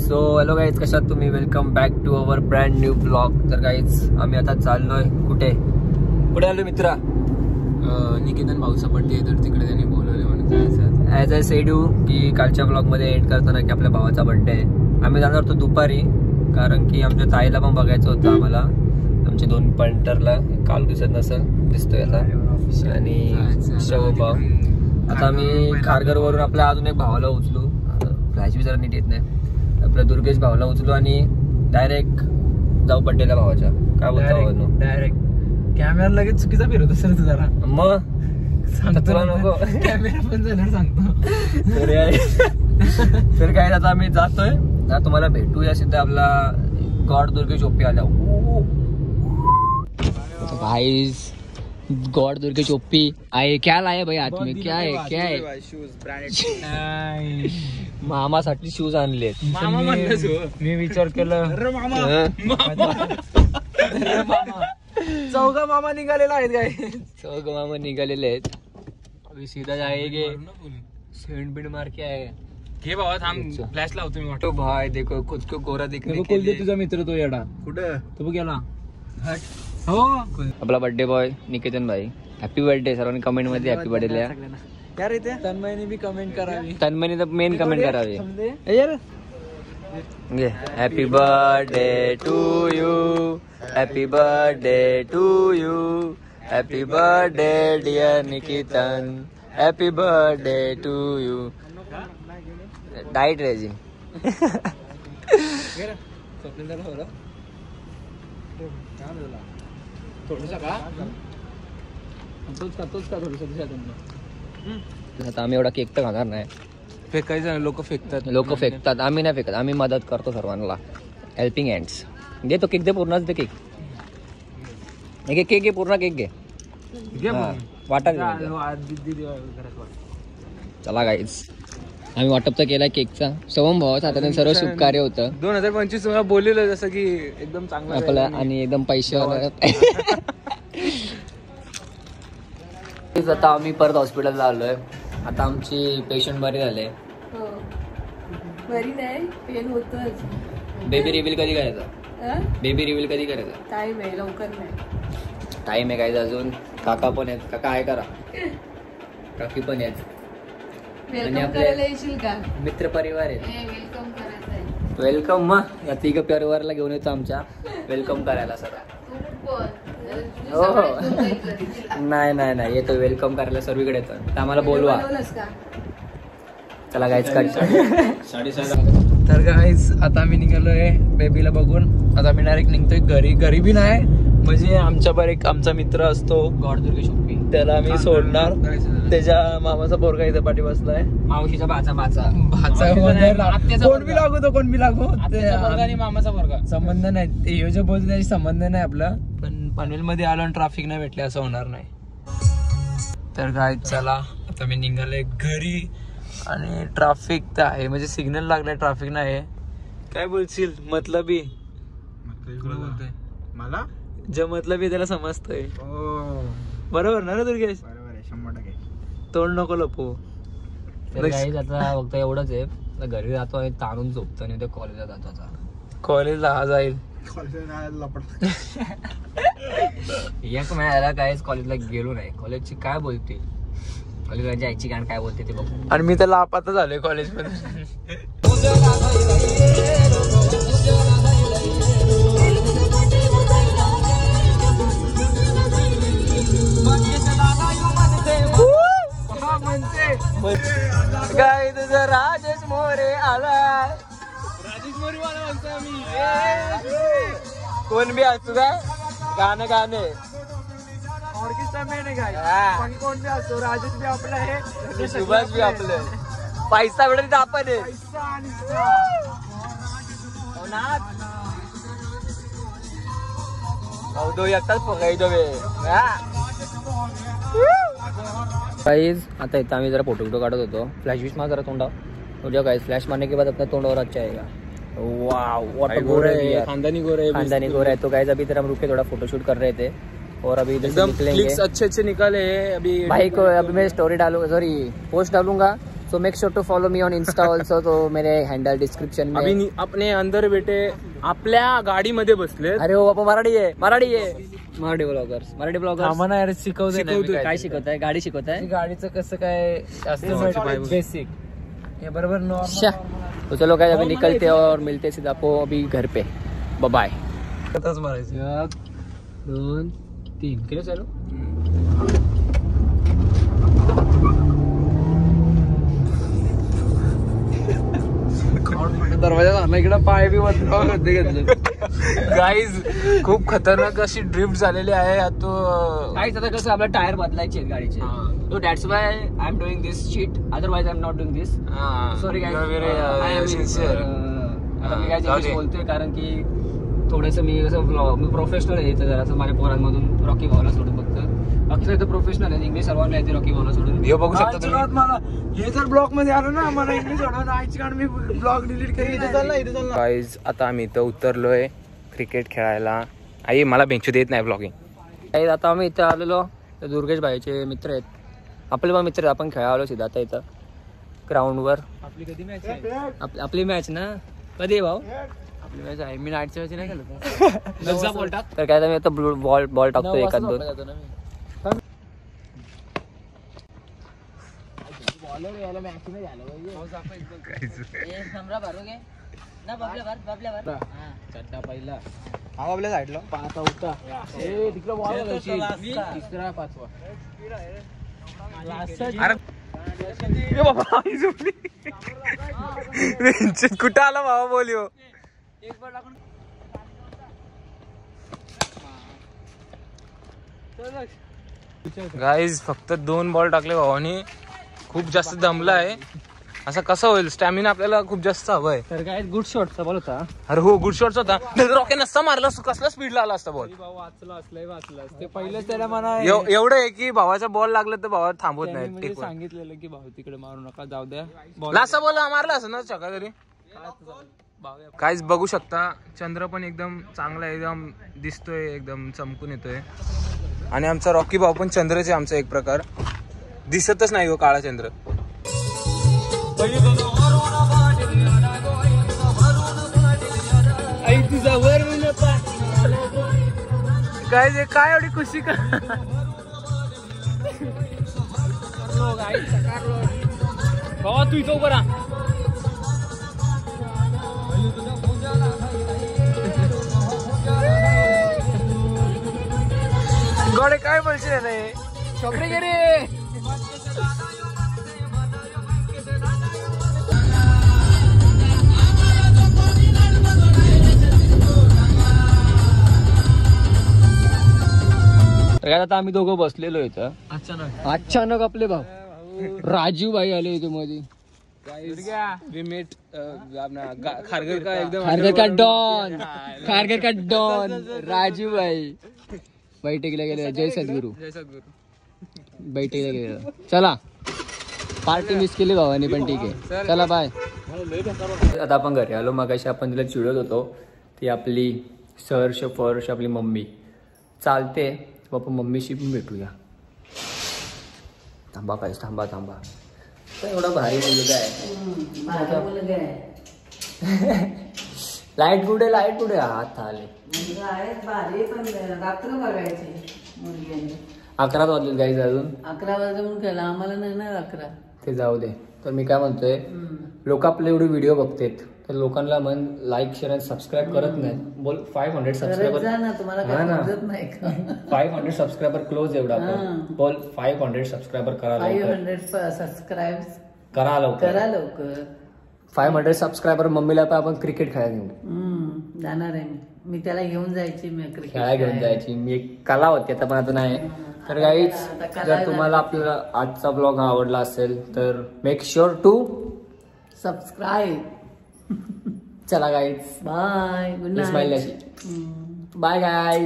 So hello guys, कशात तुम्ही? Welcome back to our brand new blog. तर guys आम्ही आता चाललोय कुठे आलो मित्रा? निकेतन भाऊचा बर्थडे आहे, तर तिकडे त्यांनी बोलवले म्हणून. ॲज आय सेड यू की कालच्या ब्लॉगमध्ये एंड करताना की आपल्या भावाचा बर्थडे आहे. आम्ही जाणार होतो दुपारी, कारण की आमच्या ताईला पण बघायचं होतं आम्हाला. आमच्या 2 पॉइंटरला काल दिसत नसेल, दिसतोय आता. आणि शवभाव. आता आम्ही खारघरवरून आपल्या अजून एक भावाला उचलू, फ्लॅश बी जरा नीट येत नाही, आपल्या दुर्गेश भावाला उचलू आणि डायरेक्ट जाऊ बड्डेला भावाच्या. काय बोलतो? डायरेक्ट कॅमेरा लगेच चुकीचा फिरवत असेल तू जरा. मग तुला नको कॅमेरा पण जाणार सांगतो. तर काय आता आम्ही जातोय. तुम्हाला भेटूया सिद्धा आपला गॉड दुर्गेश ओपी आल्या. भाई गॉड दुर्गेश ओपी आए, क्या लाए भाई हाथ में? क्या है? मामासाठी शूज आणलेत. मी विचार केला चौघा मामा निघालेला आहेत काय? चौघ मामा निघालेले आहेत. अभी सीधा जाएंगे, सेंड बिंड मार के आए. हे बाबा थांब, फ्लॅश लावतो मी. तो भाई देखो कुछ को गोरा दिखने के लिए. तुझा मित्र तो येडा कुठं तो गेला? हो, आपला बर्थडे बॉय निकेतन भाई. Happy birthday. सर्वांनी कमेंट मध्ये हॅपी बर्थडे लिहा. क्या रे ते? तन्मयने भी कमेंट करावी. तन्मयने तर मेन कमेंट करावी. Happy birthday to you, happy birthday to you, happy birthday dear Niketan, happy birthday to you. डाईट रेजिंग. आता आम्ही एवढा केक तर खाणार नाही. फेकायचं, लोक फेकतात. आम्ही नाही फेकत, आम्ही मदत करतो सर्वांना. Helping hands. घे तो केक, दे पूर्णच दे केक. केक घे, पूर्ण केक घे. वाटा. चला गाईज, आम्ही वाटप तर केलाय केकचा. सवम भावाचा हाताने सर्व शुभ कार्य होतं. 2025 मला बोललेलं जसं की एकदम चांगलं आपला आणि एकदम पैसे. आता आम्ही परत हॉस्पिटलला आलोय. आता आमची पेशंट बरी झाले. बरी नाही, पेन होतच. बेबी रिव्हील कधी करायचा? बेबी रिव्हील कधी करायचा? टाइम आहे, लवकर नाही. टाइम आहे काय अजून? काका पण आहेत. काका आहे करा, काकी पण आहेत. आणि आपले मित्र परिवार आहे. वेलकम करायचं आहे. वेलकम. मग या तिघ परिवाराला घेऊन येतो आमच्या वेलकम करायला सर. हो नाही येतो वेलकम करायला सर्वीकडे येतो. तर आम्हाला बोलवा. चला गाईज कट. 7:30. तर गाईज आता आम्ही निघालोय बेबीला बघून. आता आम्ही डायरेक्ट निघतोय घरी बी नाही, म्हणजे आमचा मित्र असतो गॉड दुर्गेश ओपी, त्याला आम्ही सोडणार. त्याच्या मामाचा पोरगा इथे पाठी बसलाय. मावशीचा भाचा कोण बी लागू मामाचा पोरगा. संबंध नाही, हे जे बोलतो त्याची संबंध नाही आपला. पण पनवेल मध्ये आलो आणि ट्रॅफिक नाही भेटले असं होणार नाही. तर काय चला आता मी निघालोय घरी. आणि ट्रॅफिक तर आहे, म्हणजे सिग्नल लागलाय, ट्रॅफिक नाही. काय बोलशील? मतलबी मला जे मतलबी त्याला समजतंय. बरोबर ना रे दुर्गेश? बरोबर आहे, 100%. तोंड नको लपू. आता फक्त एवढंच आहे, घरी जातो आणि ताणून झोपतो आणि कॉलेजला जातो. आता कॉलेजला हा जाईल. एक महिन्याला काहीच कॉलेजला गेलो नाही. कॉलेजची काय बोलते, कॉलेजला जायची गाण काय बोलते ते बघू. आणि मी तर लापाता झालोय कॉलेजमध्ये. काय तुझं राजेश मोरे आला. राजेश मोरे म्हणतो आम्ही. कोण बी असतो काय गाणे ऑर्केस्ट्रा मेन आहे काय? बाकी कोण बी असतो. राजेश बी आपलं आहे, सुभाष बी आपलं. पैसा भेटत तर आपण आहे. दो एकटाच फकायचो बे. गाइस आता इथं आम्ही जरा फोटो काढत होतो. फ्लॅश विश मार जरा तोंडा. तो गाइस फ्लॅश मारने के बाद अपना तोंड और अच्छा आएगा. वाओ व्हाट गोरा है, खानदानी गोरा है. तो गाइस अभी इधर हम रुक के थोड़ा फोटोशूट कर रहे थे और अभी इधर से निकलेंगे. अच्छे निकाले हैं अभी भाई को. अभी मैं स्टोरी डालूंगा, सॉरी पोस्ट डालूंगा. So make sure to follow me on Insta also. तो मेरे हैंडल डिस्क्रिप्शन में. अभी अपने अंदर बेटे आपल्या गाडीमध्ये बसले. अरे हो आपण मराठी आहे मराठी ब्लॉगर्स आम्हाला यार शिकवतोय. काय शिकवताय? गाडी शिकवताय? गाडीचं कसं काय असतं बेसिक हे बरोबर नॉर्मल. तो चलो गाइस अभी निकलते और मिलते सीधा आपको अभी घर पे. बाय. तसंच मारायचं. 1 2 3 किलो चालू. दरवाजा झाला इकडे पाय बी वरती घेतले. गाईज खूप खतरनाक अशी ड्रिफ्ट झालेली आहे. आता कसं आपला टायर बदलायचे आहेत गाडीचे. तो that's why I am doing this sheet. Otherwise I am not doing this. Sorry guys. आता मी काय बोलतोय कारण की थोडंसं मी कसं प्रोफेशनल आहे इथं जरासं माझ्या पोरांमधून रॉकी भाऊला सोडून फक्त. बाकी सगळं प्रोफेशनल आहे. इंग्लिश सर्वांना येते रॉकी भाऊला सोडून. हे बघू शकता तुम्ही. मला हे जर ब्लॉग मध्ये आलो ना मला इंग्लिश आठवण कारण मी ब्लॉग डिलीट करेन. गाईज आता आम्ही इथं उतरलोय क्रिकेट खेळायला. आई मला बेंच देत नाही ब्लॉगिंग. आता आम्ही इथं आलेलो. दुर्गेश भाईचे मित्र आहेत. आपले पण मित्र. आपण खेळालो सीधा आता इथं ग्राउंडवर. आपली कधी मॅच आहे? आपली मॅच ना कधी भाऊ? आपली मॅच आहे. मी नाईटच्या वेळी नाही खेळतो. तर काय मी आता बॉल टाकतो एखाद दोन. पहिला हा आपल्या साईडला पाहता होता. तिकडे बॉल तिसरा 5वा. कुठं आला बाबा बोलिओ. गाईज फक्त 2 बॉल टाकले भावानी. खूप जास्त दमला आहे. असं कसं होईल? स्टॅमिना आपल्याला खूप जास्त हवंय. तर काय गुड शॉटचा बॉल होता. अरे हो गुड शॉटचा होता. रॉकी नसता मारला कसला स्पीडला आला असता बॉल. वाचला ते पहिलेच त्याला मला एवढं आहे की भावाचा बॉल लागला तर भावा थांबवत नाही. सांगितलेलं की भाऊ तिकडे मारू नका जाऊ द्या. लास्ट बॉल मारला असं ना चका तरी. काहीच बघू शकता. चंद्र पण एकदम चांगला एकदम दिसतोय. एकदम चमकून येतोय. आणि आमचा रॉकी भाऊ पण चंद्रच आहे आमचा एक प्रकार. दिसतच नाही हो काळा चंद्र. काय एवढी खुशी का? बाबा तू इथं बरा. गोडे काय बोलशील नाही शॉपरे गे रे. आता आम्ही दोघं बसलेलो इथं. अचानक आपले भाऊ राजीव भाई आले इथे मध्ये. खारघर का डॉन राजीव भाई बैठकीला गेले. जय सद्गुरू बैठकीला गेले. चला पार्टी मिस केली भावानी पण ठीक आहे. चला बाय. आता आपण घरी आलो. मगाशी आपण तिला चिडवत होतो. ती आपली सर्ष फर्श आपली मम्मी चालते. आपण मम्मीशी पण भेटूया. थांबा पाहिजे. थांबा एवढा भारी मुलगा आहे. लाईट कुठे हात आले. 11 वाजले गाईज. अजून 11 वाजून केला आम्हाला नाही ना 11. ते जाऊ दे. तर मी काय म्हणतोय लोक आपले एवढे व्हिडिओ बघतात तर लोकांना मन लाईक शेअर आणि सबस्क्राईब करत नाहीत. बोल 500 सबस्क्रायबर. 500 सबस्क्रायबर क्लोज एवढा. बोल 500 सबस्क्रायबर करा. 500 सबस्क्राईब करा लवकर. 500 सबस्क्रायबर मम्मीला पण आपण क्रिकेट खेळायला घेऊ जाणार आहे. मी त्याला घेऊन जायची. खेळायला घेऊन जायची. मी एक कला होती आता पण आता नाही. तर गाईज जर तुम्हाला आपला आजचा ब्लॉग आवडला असेल तर मेक शुअर टू सबस्क्राईब. चला guys bye. Good night. Bye guys.